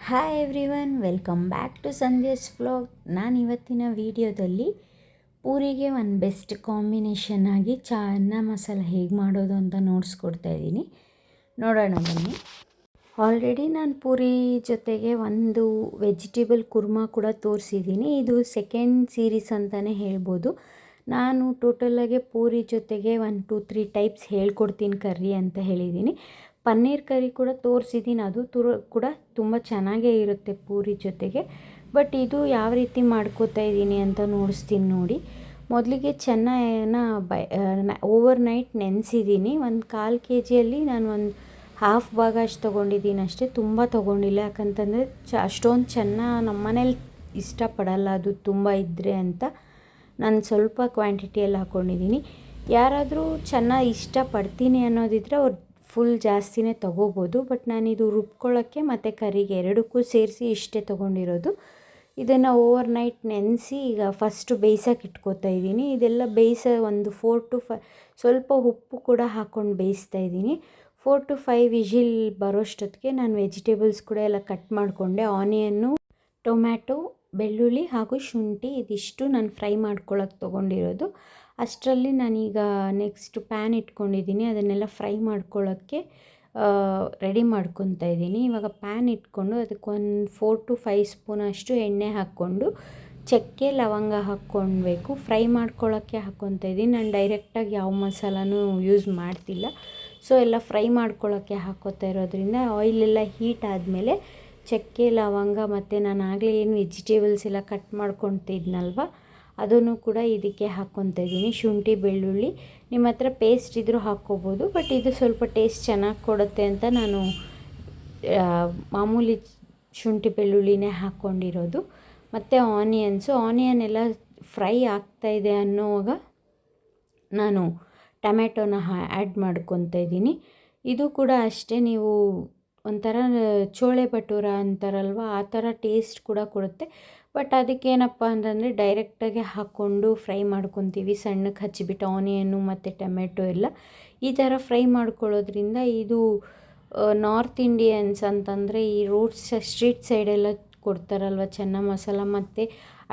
Hi everyone, welcome back to Sandhya's vlog. ನಾನು ಇವತ್ತಿನ ವಿಡಿಯೋದಲ್ಲಿ ಪೂರಿಗೆ ಒಂದು ಬೆಸ್ಟ್ ಕಾಂಬಿನೇಷನ್ ಆಗಿ ಅನ್ನ ಮಸಾಲ ಹೇಗೆ ಮಾಡೋದು ಅಂತ ನೋಡಿಸ್ಕೊಡ್ತಾ ಇದ್ದೀನಿ. ನೋಡೋಣ ಬನ್ನಿ. ಆಲ್ರೆಡಿ ನಾನು ಪೂರಿ ಜೊತೆಗೆ ಒಂದು ವೆಜಿಟೇಬಲ್ ಕುರ್ಮಾ ಕೂಡ ತೋರಿಸಿದ್ದೀನಿ. ಇದು ಸೆಕೆಂಡ್ ಸೀರೀಸ್ ಅಂತಲೇ ಹೇಳ್ಬೋದು. ನಾನು ಟೋಟಲಾಗೆ ಪೂರಿ ಜೊತೆಗೆ 1 2 3 ಟೈಪ್ಸ್ ಹೇಳ್ಕೊಡ್ತೀನಿ ಕರ್ರಿ ಅಂತ ಹೇಳಿದ್ದೀನಿ. ಪನ್ನೀರ್ ಕರಿ ಕೂಡ ತೋರಿಸಿದ್ದೀನಿ, ಅದು ಕೂಡ ತುಂಬ ಚೆನ್ನಾಗೇ ಇರುತ್ತೆ ಪೂರಿ ಜೊತೆಗೆ. ಬಟ್ ಇದು ಯಾವ ರೀತಿ ಮಾಡ್ಕೋತಾ ಇದ್ದೀನಿ ಅಂತ ನೋಡಿಸ್ತೀನಿ ನೋಡಿ. ಮೊದಲಿಗೆ ಚೆನ್ನಾಗಿ ಓವರ್ ನೈಟ್ ನೆನೆಸಿದ್ದೀನಿ. 1/4 kgಯಲ್ಲಿ ನಾನು ಒಂದು ಹಾಫ್ ಭಾಗ ಅಷ್ಟು ತೊಗೊಂಡಿದ್ದೀನಿ ಅಷ್ಟೇ, ತುಂಬ ತೊಗೊಂಡಿಲ್ಲ. ಯಾಕಂತಂದರೆ ಅಷ್ಟೊಂದು ನಮ್ಮ ಮನೇಲಿ ಇಷ್ಟಪಡಲ್ಲ ಅದು ತುಂಬ ಇದ್ದರೆ ಅಂತ. ನಾನು ಸ್ವಲ್ಪ ಕ್ವಾಂಟಿಟಿಯಲ್ಲಿ ಹಾಕ್ಕೊಂಡಿದ್ದೀನಿ. ಯಾರಾದರೂ ಚೆನ್ನಾಗಿ ಇಷ್ಟಪಡ್ತೀನಿ ಅನ್ನೋದಿದ್ದರೆ ಅವ್ರು ಫುಲ್ ಜಾಸ್ತಿನೇ ತೊಗೋಬೋದು. ಬಟ್ ನಾನಿದು ರುಬ್ಕೊಳ್ಳೋಕ್ಕೆ ಮತ್ತು ಕರಿಗೆ ಎರಡಕ್ಕೂ ಸೇರಿಸಿ ಇಷ್ಟೇ ತೊಗೊಂಡಿರೋದು. ಇದನ್ನು ಓವರ್ ನೈಟ್ ನೆನೆಸಿ ಈಗ ಫಸ್ಟು ಬೇಯಿಸೋಕೆ ಇಟ್ಕೋತಾ ಇದ್ದೀನಿ. ಇದೆಲ್ಲ ಒಂದು 4 to 5 ಸ್ವಲ್ಪ ಉಪ್ಪು ಕೂಡ ಹಾಕ್ಕೊಂಡು ಬೇಯಿಸ್ತಾ ಇದ್ದೀನಿ. 4 to 5 ವಿಜಿಲ್ ಬರೋಷ್ಟೊತ್ತಿಗೆ ನಾನು ವೆಜಿಟೇಬಲ್ಸ್ ಕೂಡ ಎಲ್ಲ ಕಟ್ ಮಾಡಿಕೊಂಡೆ. ಆನಿಯನ್ನು, ಟೊಮ್ಯಾಟೊ, ಬೆಳ್ಳುಳ್ಳಿ ಹಾಗೂ ಶುಂಠಿ ಇದಿಷ್ಟು ನಾನು ಫ್ರೈ ಮಾಡ್ಕೊಳ್ಳೋಕೆ ತೊಗೊಂಡಿರೋದು. ಅಷ್ಟರಲ್ಲಿ ನಾನೀಗ ನೆಕ್ಸ್ಟ್ ಪ್ಯಾನ್ ಇಟ್ಕೊಂಡಿದ್ದೀನಿ. ಅದನ್ನೆಲ್ಲ ಫ್ರೈ ಮಾಡ್ಕೊಳ್ಳೋಕ್ಕೆ ರೆಡಿ ಮಾಡ್ಕೊತಾ ಇದ್ದೀನಿ. ಇವಾಗ ಪ್ಯಾನ್ ಇಟ್ಕೊಂಡು ಅದಕ್ಕೊಂದು 4 to 5 ಸ್ಪೂನ್ ಅಷ್ಟು ಎಣ್ಣೆ ಹಾಕ್ಕೊಂಡು ಚಕ್ಕೆ ಲವಂಗ ಹಾಕ್ಕೊಳ್ಬೇಕು. ಫ್ರೈ ಮಾಡ್ಕೊಳ್ಳೋಕ್ಕೆ ಹಾಕ್ಕೊತಾ ಇದ್ದೀನಿ. ನಾನು ಡೈರೆಕ್ಟಾಗಿ ಯಾವ ಮಸಾಲನೂ ಯೂಸ್ ಮಾಡ್ತಿಲ್ಲ. ಸೊ ಎಲ್ಲ ಫ್ರೈ ಮಾಡ್ಕೊಳ್ಳೋಕ್ಕೆ ಹಾಕ್ಕೋತಾ ಇರೋದ್ರಿಂದ ಆಯಿಲೆಲ್ಲ ಹೀಟ್ ಆದಮೇಲೆ ಚಕ್ಕೆ ಲವಂಗ ಮತ್ತು ನಾನು ಆಗಲೇ ಏನು ವೆಜಿಟೇಬಲ್ಸ್ ಎಲ್ಲ ಕಟ್ ಮಾಡ್ಕೊತಿದ್ನಲ್ವ ಅದನ್ನು ಕೂಡ ಇದಕ್ಕೆ ಹಾಕ್ಕೊತಾ ಇದ್ದೀನಿ. ಶುಂಠಿ ಬೆಳ್ಳುಳ್ಳಿ ನಿಮ್ಮ ಹತ್ರ ಪೇಸ್ಟ್ ಇದ್ದರೂ ಹಾಕ್ಕೋಬೋದು. ಬಟ್ ಇದು ಸ್ವಲ್ಪ ಟೇಸ್ಟ್ ಚೆನ್ನಾಗಿ ಕೊಡುತ್ತೆ ಅಂತ ನಾನು ಮಾಮೂಲಿ ಶುಂಠಿ ಬೆಳ್ಳುಳ್ಳಿನೇ ಹಾಕ್ಕೊಂಡಿರೋದು. ಮತ್ತು ಆನಿಯನ್ ಎಲ್ಲ ಫ್ರೈ ಆಗ್ತಾಯಿದೆ ಅನ್ನೋವಾಗ ನಾನು ಟೊಮ್ಯಾಟೋನ ಆ್ಯಡ್ ಮಾಡ್ಕೊತಾ ಇದ್ದೀನಿ. ಇದು ಕೂಡ ಅಷ್ಟೇ, ನೀವು ಒಂಥರ ಚೋಳೆ ಭಟೂರ ಅಂತಾರಲ್ವ ಆ ಥರ ಟೇಸ್ಟ್ ಕೂಡ ಕೊಡುತ್ತೆ. ಬಟ್ ಅದಕ್ಕೇನಪ್ಪ ಅಂತಂದರೆ ಡೈರೆಕ್ಟಾಗೆ ಹಾಕ್ಕೊಂಡು ಫ್ರೈ ಮಾಡ್ಕೊತೀವಿ, ಸಣ್ಣಕ್ಕೆ ಹಚ್ಚಿಬಿಟ್ಟು ಆನಿಯನ್ನು ಮತ್ತು ಟೊಮೆಟೊ ಎಲ್ಲ ಈ ಥರ ಫ್ರೈ ಮಾಡ್ಕೊಳ್ಳೋದ್ರಿಂದ. ಇದು ನಾರ್ತ್ ಇಂಡಿಯನ್ಸ್ ಅಂತಂದರೆ ಈ ಸ್ಟ್ರೀಟ್ ಸೈಡೆಲ್ಲ ಕೊಡ್ತಾರಲ್ವ ಚೆನ್ನ ಮಸಾಲ, ಮತ್ತು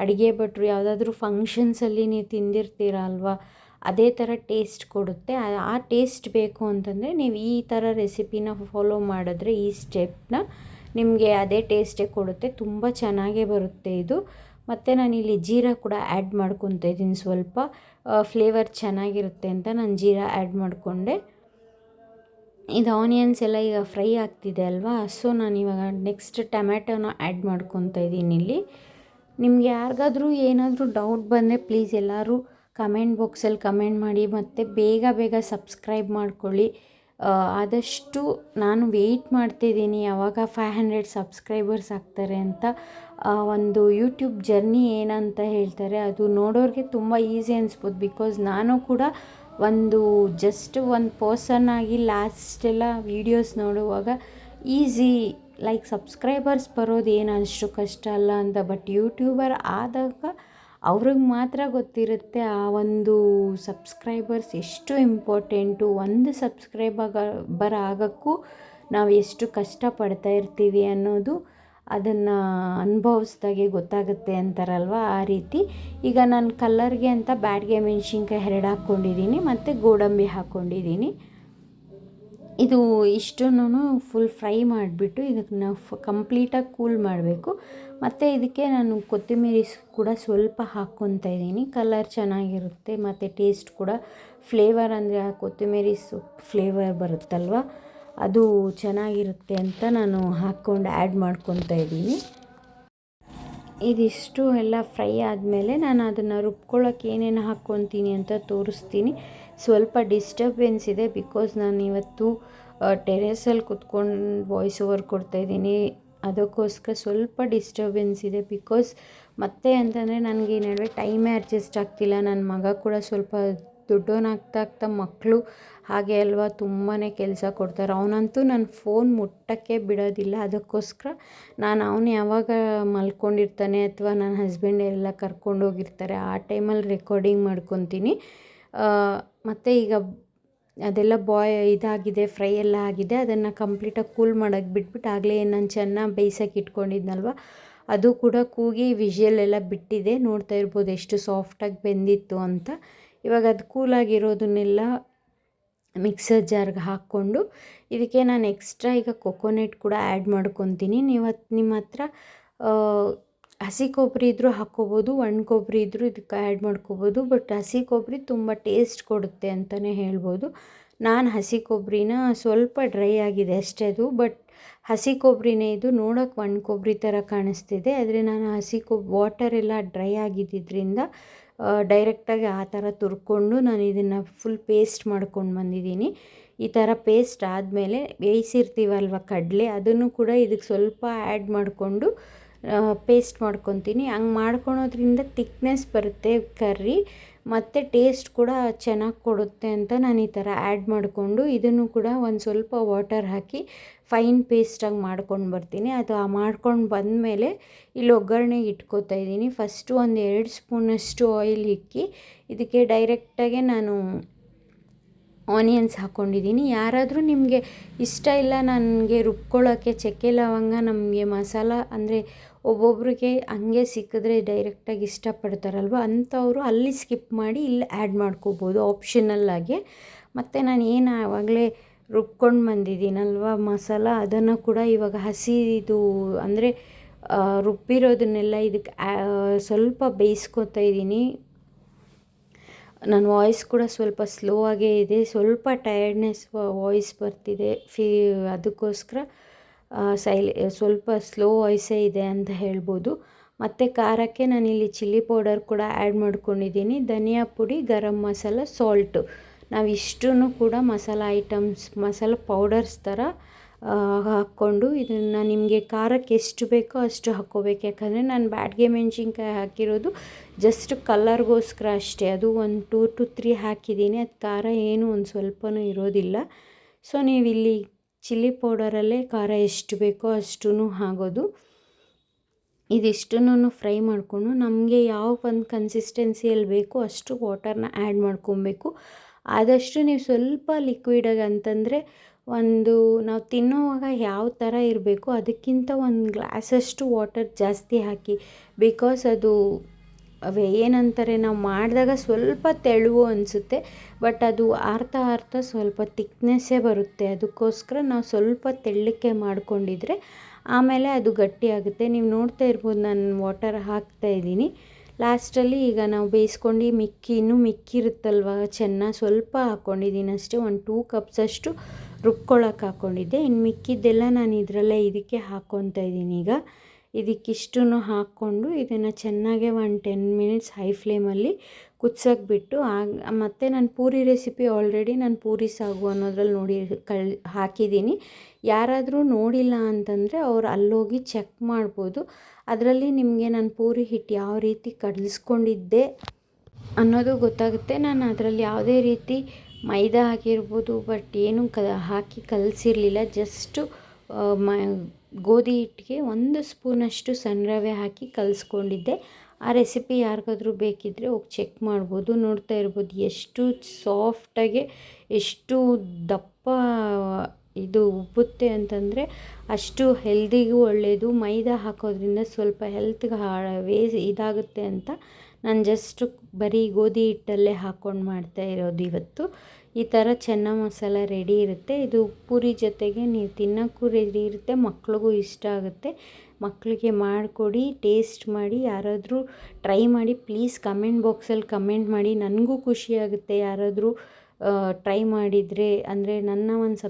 ಅಡುಗೆ ಭಟ್ರು ಯಾವುದಾದ್ರೂ ಫಂಕ್ಷನ್ಸಲ್ಲಿ ನೀವು ತಿಂದಿರ್ತೀರ ಅಲ್ವಾ, ಅದೇ ಥರ ಟೇಸ್ಟ್ ಕೊಡುತ್ತೆ. ಆ ಟೇಸ್ಟ್ ಬೇಕು ಅಂತಂದರೆ ನೀವು ಈ ಥರ ರೆಸಿಪಿನ ಫಾಲೋ ಮಾಡಿದ್ರೆ, ಈ ಸ್ಟೆಪ್ನ ನಿಮಗೆ ಅದೇ ಟೇಸ್ಟೇ ಕೊಡುತ್ತೆ. ತುಂಬ ಚೆನ್ನಾಗೇ ಬರುತ್ತೆ ಇದು. ಮತ್ತು ನಾನಿಲ್ಲಿ ಜೀರಾ ಕೂಡ ಆ್ಯಡ್ ಮಾಡ್ಕೊತಾ ಇದ್ದೀನಿ. ಸ್ವಲ್ಪ ಫ್ಲೇವರ್ ಚೆನ್ನಾಗಿರುತ್ತೆ ಅಂತ ನಾನು ಜೀರಾ ಆ್ಯಡ್ ಮಾಡಿಕೊಂಡೆ. ಇದು ಆನಿಯನ್ಸ್ ಎಲ್ಲ ಈಗ ಫ್ರೈ ಆಗ್ತಿದೆ ಅಲ್ವಾ, ಸೊ ನಾನಿವಾಗ ನೆಕ್ಸ್ಟ್ ಟೊಮ್ಯಾಟೋನ ಆ್ಯಡ್ ಮಾಡ್ಕೊತಾ ಇದ್ದೀನಿ ಇಲ್ಲಿ. ನಿಮಗೆ ಯಾರಿಗಾದ್ರೂ ಏನಾದರೂ ಡೌಟ್ ಬಂದರೆ ಪ್ಲೀಸ್ ಎಲ್ಲರೂ ಕಮೆಂಟ್ ಬಾಕ್ಸಲ್ಲಿ ಕಮೆಂಟ್ ಮಾಡಿ. ಮತ್ತು ಬೇಗ ಸಬ್ಸ್ಕ್ರೈಬ್ ಮಾಡ್ಕೊಳ್ಳಿ. ಆದಷ್ಟು ನಾನು ವೆಯ್ಟ್ ಮಾಡ್ತಿದ್ದೀನಿ ಯಾವಾಗ 500 ಸಬ್ಸ್ಕ್ರೈಬರ್ಸ್ ಆಗ್ತಾರೆ ಅಂತ. ಒಂದು ಯೂಟ್ಯೂಬ್ ಜರ್ನಿ ಏನಂತ ಹೇಳ್ತಾರೆ ಅದು ನೋಡೋರಿಗೆ ತುಂಬ ಈಸಿ ಅನಿಸ್ಬೋದು. ಬಿಕಾಸ್ ನಾನು ಕೂಡ ಜಸ್ಟ್ ಒಂದು ಪರ್ಸನ್ ಆಗಿ ಲಾಸ್ಟೆಲ್ಲ ವೀಡಿಯೋಸ್ ನೋಡುವಾಗ ಈಸಿ, ಲೈಕ್ ಸಬ್ಸ್ಕ್ರೈಬರ್ಸ್ ಬರೋದು ಏನು ಅಷ್ಟು ಕಷ್ಟ ಅಲ್ಲ ಅಂತ. ಬಟ್ ಯೂಟ್ಯೂಬರ್ ಆದಾಗ ಅವ್ರಿಗೆ ಮಾತ್ರ ಗೊತ್ತಿರುತ್ತೆ ಆ ಒಂದು ಸಬ್ಸ್ಕ್ರೈಬರ್ಸ್ ಎಷ್ಟು ಇಂಪಾರ್ಟೆಂಟು. ಒಂದು ಸಬ್ಸ್ಕ್ರೈಬರ್ ಆಗೋಕ್ಕೂ ನಾವು ಎಷ್ಟು ಕಷ್ಟಪಡ್ತಾ ಇರ್ತೀವಿ ಅನ್ನೋದು ಅದನ್ನು ಅನುಭವಿಸ್ದಾಗೆ ಗೊತ್ತಾಗುತ್ತೆ ಅಂತಾರಲ್ವ, ಆ ರೀತಿ. ಈಗ ನಾನು ಕಲ್ಲರ್ಗೆ ಅಂತ ಬ್ಯಾಡಗೆ ಮೆಣಸಿನ್ಕಾಯಿ 2 ಹಾಕ್ಕೊಂಡಿದ್ದೀನಿ ಮತ್ತು ಗೋಡಂಬಿ ಹಾಕ್ಕೊಂಡಿದ್ದೀನಿ. ಇದು ಇಷ್ಟನ್ನು ಫುಲ್ ಫ್ರೈ ಮಾಡಿಬಿಟ್ಟು ಇದಕ್ಕೆ ನಾವು ಕಂಪ್ಲೀಟಾಗಿ ಕೂಲ್ ಮಾಡಬೇಕು. ಮತ್ತು ಇದಕ್ಕೆ ನಾನು ಕೊತ್ತಂಬರಿ ಕೂಡ ಸ್ವಲ್ಪ ಹಾಕ್ಕೊತಾ ಇದ್ದೀನಿ. ಕಲರ್ ಚೆನ್ನಾಗಿರುತ್ತೆ ಮತ್ತು ಟೇಸ್ಟ್ ಕೂಡ, ಫ್ಲೇವರ್ ಅಂದರೆ ಆ ಕೊತ್ತಂಬರಿ ಸೊಪ್ಪು ಫ್ಲೇವರ್ ಬರುತ್ತಲ್ವ ಅದು ಚೆನ್ನಾಗಿರುತ್ತೆ ಅಂತ ನಾನು ಹಾಕ್ಕೊಂಡು ಆ್ಯಡ್ ಮಾಡ್ಕೊತಾ ಇದ್ದೀನಿ. ಇದಿಷ್ಟು ಎಲ್ಲ ಫ್ರೈ ಆದಮೇಲೆ ನಾನು ಅದನ್ನು ರುಬ್ಕೊಳ್ಳೋಕೆ ಏನೇನು ಹಾಕ್ಕೊತೀನಿ ಅಂತ ತೋರಿಸ್ತೀನಿ. ಸ್ವಲ್ಪ ಡಿಸ್ಟರ್ಬೆನ್ಸ್ ಇದೆ ಬಿಕಾಸ್ ನಾನು ಇವತ್ತು ಟೆರೇಸಲ್ಲಿ ಕುತ್ಕೊಂಡು ವಾಯ್ಸ್ ಓವರ್ ಕೊಡ್ತಾಯಿದ್ದೀನಿ. ಅದಕ್ಕೋಸ್ಕರ ಸ್ವಲ್ಪ ಡಿಸ್ಟರ್ಬೆನ್ಸ್ ಇದೆ. ಬಿಕಾಸ್ ಮತ್ತೆ ಅಂತಂದರೆ ನನಗೆ ಈ ನಡುವೆ ಟೈಮೇ ಅಡ್ಜಸ್ಟ್ ಆಗ್ತಿಲ್ಲ. ನನ್ನ ಮಗ ಕೂಡ ಸ್ವಲ್ಪ ದೊಡ್ಡವನಾಗ್ತಾ ಮಕ್ಕಳು ಹಾಗೆ ಅಲ್ವಾ ತುಂಬಾ ಕೆಲಸ ಕೊಡ್ತಾರೆ. ಅವನಂತೂ ನನ್ನ ಫೋನ್ ಮುಟ್ಟೋಕ್ಕೆ ಬಿಡೋದಿಲ್ಲ. ಅದಕ್ಕೋಸ್ಕರ ನಾನು ಅವನು ಯಾವಾಗ ಮಲ್ಕೊಂಡಿರ್ತಾನೆ ಅಥವಾ ನನ್ನ ಹಸ್ಬೆಂಡ್ ಎಲ್ಲ ಕರ್ಕೊಂಡೋಗಿರ್ತಾರೆ ಆ ಟೈಮಲ್ಲಿ ರೆಕಾರ್ಡಿಂಗ್ ಮಾಡ್ಕೊತೀನಿ. ಮತ್ತು ಈಗ ಅದೆಲ್ಲ ಇದಾಗಿದೆ, ಫ್ರೈ ಎಲ್ಲ ಆಗಿದೆ. ಅದನ್ನು ಕಂಪ್ಲೀಟಾಗಿ ಕೂಲ್ ಮಾಡೋಕ್ಕೆ ಬಿಟ್ಬಿಟ್ಟು ಆಗಲೇ ನಾನು ಚೆನ್ನಾಗಿ ಬೇಯಿಸೋಕೆ ಇಟ್ಕೊಂಡಿದ್ನಲ್ವ ಅದು ಕೂಡ ಕೂಗಿ ವಿಷಲ್ ಎಲ್ಲ ಬಿಟ್ಟಿದೆ. ನೋಡ್ತಾ ಇರ್ಬೋದು ಎಷ್ಟು ಸಾಫ್ಟಾಗಿ ಬೆಂದಿತ್ತು ಅಂತ. ಇವಾಗ ಅದು ಕೂಲಾಗಿರೋದನ್ನೆಲ್ಲ ಮಿಕ್ಸರ್ ಜಾರ್ಗೆ ಹಾಕ್ಕೊಂಡು ಇದಕ್ಕೆ ನಾನು ಎಕ್ಸ್ಟ್ರಾ ಈಗ ಕೊಕೊನೆಟ್ ಕೂಡ ಆ್ಯಡ್ ಮಾಡ್ಕೊತೀನಿ. ನಿಮ್ಮ ಹತ್ರ ಹಸಿ ಕೊಬ್ಬರಿ ಇದ್ದರೂ ಹಾಕ್ಕೋಬೋದು, ಒಣ ಕೊಬ್ಬರಿ ಇದ್ದರೂ ಇದಕ್ಕೆ ಆ್ಯಡ್ ಮಾಡ್ಕೋಬೋದು. ಬಟ್ ಹಸಿ ಕೊಬ್ಬರಿ ತುಂಬ ಟೇಸ್ಟ್ ಕೊಡುತ್ತೆ ಅಂತಲೇ ಹೇಳ್ಬೋದು. ನಾನು ಹಸಿ ಕೊಬ್ಬರಿನ ಸ್ವಲ್ಪ ಡ್ರೈ ಆಗಿದೆ ಅಷ್ಟೇ ಅದು, ಬಟ್ ಹಸಿ ಕೊಬ್ಬರಿನೇ ಇದು. ನೋಡೋಕೆ ಒಣ ಕೊಬ್ಬರಿ ಥರ ಕಾಣಿಸ್ತಿದೆ, ಆದರೆ ನಾನು ವಾಟರ್ ಎಲ್ಲ ಡ್ರೈ ಆಗಿದ್ದರಿಂದ ಡೈರೆಕ್ಟಾಗಿ ಆ ಥರ ತುರ್ಕೊಂಡು ನಾನು ಇದನ್ನು ಫುಲ್ ಪೇಸ್ಟ್ ಮಾಡ್ಕೊಂಡು ಬಂದಿದ್ದೀನಿ. ಈ ಥರ ಪೇಸ್ಟ್ ಆದಮೇಲೆ ಬೇಯಿಸಿರ್ತೀವಲ್ವ ಕಡಲೆ, ಅದನ್ನು ಕೂಡ ಇದಕ್ಕೆ ಸ್ವಲ್ಪ ಆ್ಯಡ್ ಮಾಡಿಕೊಂಡು ಪೇಸ್ಟ್ ಮಾಡ್ಕೊತೀನಿ. ಹಂಗೆ ಮಾಡ್ಕೊಳೋದ್ರಿಂದ ತಿಕ್ನೆಸ್ ಬರುತ್ತೆ ಕರ್ರಿ, ಮತ್ತು ಟೇಸ್ಟ್ ಕೂಡ ಚೆನ್ನಾಗಿ ಕೊಡುತ್ತೆ ಅಂತ ನಾನು ಈ ಥರ ಆ್ಯಡ್ ಮಾಡಿಕೊಂಡು ಇದನ್ನು ಕೂಡ ಒಂದು ಸ್ವಲ್ಪ ವಾಟರ್ ಹಾಕಿ ಫೈನ್ ಪೇಸ್ಟಾಗಿ ಮಾಡ್ಕೊಂಡು ಬರ್ತೀನಿ. ಅದು ಮಾಡ್ಕೊಂಡು ಬಂದಮೇಲೆ ಇಲ್ಲಿ ಒಗ್ಗರಣೆಗೆ ಇಟ್ಕೋತಾ ಇದ್ದೀನಿ. ಫಸ್ಟು ಒಂದು 2 ಸ್ಪೂನಷ್ಟು ಆಯಿಲ್ ಇಕ್ಕಿ ಇದಕ್ಕೆ ಡೈರೆಕ್ಟಾಗೆ ನಾನು ಆನಿಯನ್ಸ್ ಹಾಕ್ಕೊಂಡಿದ್ದೀನಿ. ಯಾರಾದರೂ ನಿಮಗೆ ಇಷ್ಟ ಇಲ್ಲ ನನಗೆ ರುಬ್ಕೊಳ್ಳೋಕ್ಕೆ ಚಕ್ಕೆ ಲವಂಗ, ನಮಗೆ ಮಸಾಲ ಅಂದರೆ ಒಬ್ಬೊಬ್ರಿಗೆ ಹಂಗೆ ಸಿಕ್ಕಿದ್ರೆ ಡೈರೆಕ್ಟಾಗಿ ಇಷ್ಟಪಡ್ತಾರಲ್ವ, ಅಂಥವರು ಅಲ್ಲಿ ಸ್ಕಿಪ್ ಮಾಡಿ ಇಲ್ಲಿ ಆ್ಯಡ್ ಮಾಡ್ಕೋಬೋದು ಆಪ್ಷನಲ್ಲಾಗಿ. ಮತ್ತು ನಾನು ಏನು ಆವಾಗಲೇ ರುಬ್ಕೊಂಡು ಬಂದಿದ್ದೀನಲ್ವ ಮಸಾಲ, ಅದನ್ನು ಕೂಡ ಇವಾಗ ಇದು ಅಂದರೆ ರುಬ್ಬಿರೋದನ್ನೆಲ್ಲ ಇದಕ್ಕೆ ಸ್ವಲ್ಪ ಬೇಯಿಸ್ಕೊತಾ ಇದ್ದೀನಿ. ನನ್ನ ವಾಯ್ಸ್ ಕೂಡ ಸ್ವಲ್ಪ ಸ್ಲೋ ಆಗೇ ಇದೆ, ಸ್ವಲ್ಪ ಟಯರ್ಡ್ನೆಸ್ ವಾಯ್ಸ್ ಬರ್ತಿದೆ, ಅದಕ್ಕೋಸ್ಕರ ಸ್ವಲ್ಪ ಸ್ಲೋ ವಾಯ್ಸೇ ಇದೆ ಅಂತ ಹೇಳ್ಬೋದು. ಮತ್ತು ಖಾರಕ್ಕೆ ನಾನಿಲ್ಲಿ ಚಿಲ್ಲಿ ಪೌಡರ್ ಕೂಡ ಆ್ಯಡ್ ಮಾಡ್ಕೊಂಡಿದ್ದೀನಿ, ಧನಿಯಾ ಪುಡಿ, ಗರಂ ಮಸಾಲ, ಸಾಲ್ಟು. ನಾವು ಇಷ್ಟನ್ನು ಕೂಡ ಮಸಾಲ ಪೌಡರ್ಸ್ ಥರ ಹಾಕ್ಕೊಂಡು ಇದನ್ನು ನಿಮಗೆ ಖಾರಕ್ಕೆ ಎಷ್ಟು ಬೇಕೋ ಅಷ್ಟು ಹಾಕ್ಕೋಬೇಕು. ಯಾಕಂದರೆ ನಾನು ಬ್ಯಾಡಗೆ ಮೆಣಸಿನ್ಕಾಯಿ ಹಾಕಿರೋದು ಜಸ್ಟ್ ಕಲರ್ಗೋಸ್ಕರ ಅಷ್ಟೇ, ಅದು ಒಂದು 2 to 3 ಹಾಕಿದ್ದೀನಿ. ಅದು ಖಾರ ಏನು ಒಂದು ಸ್ವಲ್ಪನೂ ಇರೋದಿಲ್ಲ. ಸೊ ನೀವಿಲ್ಲಿ ಚಿಲ್ಲಿ ಪೌಡರಲ್ಲೇ ಖಾರ ಎಷ್ಟು ಬೇಕೋ ಅಷ್ಟೂ ಹಾಕೋದು. ಇದಿಷ್ಟನ್ನು ಫ್ರೈ ಮಾಡಿಕೊಂಡು ನಮಗೆ ಯಾವ ಒಂದು ಕನ್ಸಿಸ್ಟೆನ್ಸಿಯಲ್ಲಿ ಬೇಕೋ ಅಷ್ಟು ವಾಟರ್ನ ಆ್ಯಡ್ ಮಾಡ್ಕೊಬೇಕು. ಆದಷ್ಟು ನೀವು ಸ್ವಲ್ಪ ಲಿಕ್ವಿಡಾಗಿ ಅಂತಂದರೆ ನಾವು ತಿನ್ನೋವಾಗ ಯಾವ ಥರ ಇರಬೇಕು ಅದಕ್ಕಿಂತ ಒಂದು ಗ್ಲಾಸಷ್ಟು ವಾಟರ್ ಜಾಸ್ತಿ ಹಾಕಿ. ಬಿಕಾಸ್ ಅದು ಏನಂತಾರೆ, ನಾವು ಮಾಡಿದಾಗ ಸ್ವಲ್ಪ ತೆಳುವು ಅನಿಸುತ್ತೆ, ಬಟ್ ಅದು ಆರ್ತಾ ಸ್ವಲ್ಪ ತಿಕ್ನೆಸ್ಸೇ ಬರುತ್ತೆ. ಅದಕ್ಕೋಸ್ಕರ ನಾವು ಸ್ವಲ್ಪ ತೆಳ್ಳಕ್ಕೆ ಮಾಡ್ಕೊಂಡಿದ್ರೆ ಆಮೇಲೆ ಅದು ಗಟ್ಟಿಯಾಗುತ್ತೆ. ನೀವು ನೋಡ್ತಾ ಇರ್ಬೋದು ನಾನು ವಾಟರ್ ಹಾಕ್ತಾಯಿದ್ದೀನಿ ಲಾಸ್ಟಲ್ಲಿ. ಈಗ ನಾವು ಬೇಯಿಸ್ಕೊಂಡು ಮಿಕ್ಕಿರುತ್ತಲ್ವ ಸ್ವಲ್ಪ ಹಾಕ್ಕೊಂಡಿದ್ದೀನಿ ಅಷ್ಟೇ, ಒಂದು 2 ಕಪ್ಸಷ್ಟು ರುಬ್ಕೊಳ್ಳೋಕೆ ಹಾಕ್ಕೊಂಡಿದ್ದೆ. ಇನ್ನು ಮಿಕ್ಕಿದ್ದೆಲ್ಲ ನಾನು ಇದಕ್ಕೆ ಹಾಕ್ಕೊತಾ ಇದ್ದೀನಿ. ಈಗ ಇದಕ್ಕಿಷ್ಟು ಹಾಕ್ಕೊಂಡು ಇದನ್ನು ಚೆನ್ನಾಗೆ ಒಂದು 10 ಮಿನಿಟ್ಸ್ ಹೈ ಫ್ಲೇಮಲ್ಲಿ ಕುದಿಸೋಕೆ ಬಿಟ್ಟು ಮತ್ತು ನಾನು ಪೂರಿ ರೆಸಿಪಿ ಆಲ್ರೆಡಿ ನಾನು ಪೂರಿ ಸಾಗು ಅನ್ನೋದ್ರಲ್ಲಿ ಹಾಕಿದ್ದೀನಿ. ಯಾರಾದರೂ ನೋಡಿಲ್ಲ ಅಂತಂದರೆ ಅವ್ರು ಅಲ್ಲೋಗಿ ಚೆಕ್ ಮಾಡ್ಬೋದು. ಅದರಲ್ಲಿ ನಿಮಗೆ ನಾನು ಪೂರಿ ಹಿಟ್ಟು ಯಾವ ರೀತಿ ಕಲಿಸ್ಕೊಂಡಿದ್ದೆ ಅನ್ನೋದು ಗೊತ್ತಾಗುತ್ತೆ. ನಾನು ಅದರಲ್ಲಿ ಯಾವುದೇ ರೀತಿ ಮೈದಾ ಆಗಿರ್ಬೋದು ಬಟ್ ಏನು ಹಾಕಿ ಕಲಸಿರಲಿಲ್ಲ. ಜಸ್ಟು ಗೋಧಿ ಹಿಟ್ಟಿಗೆ 1 ಸ್ಪೂನಷ್ಟು ಸಣ್ಣ ರವೆ ಹಾಕಿ ಕಲಿಸ್ಕೊಂಡಿದ್ದೆ. ಆ ರೆಸಿಪಿ ಯಾರಿಗಾದ್ರೂ ಬೇಕಿದ್ದರೆ ಹೋಗಿ ಚೆಕ್ ಮಾಡ್ಬೋದು. ನೋಡ್ತಾ ಇರ್ಬೋದು ಎಷ್ಟು ಸಾಫ್ಟಾಗಿ ಎಷ್ಟು ದಪ್ಪ ಇದು ಉಬ್ಬುತ್ತೆ ಅಂತಂದರೆ ಅಷ್ಟು ಹೆಲ್ದಿಗೂ ಒಳ್ಳೆಯದು. ಮೈದಾ ಹಾಕೋದ್ರಿಂದ ಸ್ವಲ್ಪ ಹೆಲ್ತ್ಗೆ ಇದಾಗುತ್ತೆ ಅಂತ ನಾನು ಜಸ್ಟು ಬರೀ ಗೋಧಿ ಹಿಟ್ಟಲ್ಲೇ ಹಾಕ್ಕೊಂಡು ಮಾಡ್ತಾ ಇರೋದು ಇವತ್ತು. ಈ ಥರ ಚೆನ್ನ ಮಸಾಲ ರೆಡಿ ಇರುತ್ತೆ. ಇದು ಪೂರಿ ಜೊತೆಗೆ ನೀವು ತಿನ್ನೋಕ್ಕೂ ರೆಡಿ ಇರುತ್ತೆ, ಮಕ್ಳಿಗೂ ಇಷ್ಟ ಆಗುತ್ತೆ. ಮಕ್ಕಳಿಗೆ ಮಾಡಿಕೊಡಿ, ಟೇಸ್ಟ್ ಮಾಡಿ. ಯಾರಾದರೂ ಟ್ರೈ ಮಾಡಿ, ಪ್ಲೀಸ್ ಕಮೆಂಟ್ ಬಾಕ್ಸಲ್ಲಿ ಕಮೆಂಟ್ ಮಾಡಿ. ನನಗೂ ಖುಷಿಯಾಗುತ್ತೆ ಯಾರಾದರೂ ಟ್ರೈ ಮಾಡಿದರೆ. ಅಂದರೆ ನನ್ನ ಒಂದು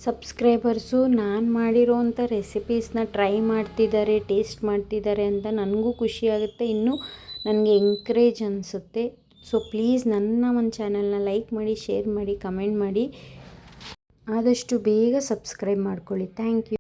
ಸಬ್ಸ್ಕ್ರೈಬರ್ಸು ನಾನು ಮಾಡಿರೋವಂಥ ರೆಸಿಪೀಸ್ನ ಟ್ರೈ ಮಾಡ್ತಿದ್ದಾರೆ, ಟೇಸ್ಟ್ ಮಾಡ್ತಿದ್ದಾರೆ ಅಂತ ನನಗೂ ಖುಷಿಯಾಗುತ್ತೆ, ಇನ್ನೂ ನನಗೆ ಎಂಕರೇಜ್ ಅನಿಸುತ್ತೆ. ಸೊ ಪ್ಲೀಸ್ ನನ್ನ ಒಂದು ಚಾನಲ್ನ ಲೈಕ್ ಮಾಡಿ, ಶೇರ್ ಮಾಡಿ, ಕಮೆಂಟ್ ಮಾಡಿ. ಆದಷ್ಟು ಬೇಗ ಸಬ್ಸ್ಕ್ರೈಬ್ ಮಾಡ್ಕೊಳ್ಳಿ. Thank you.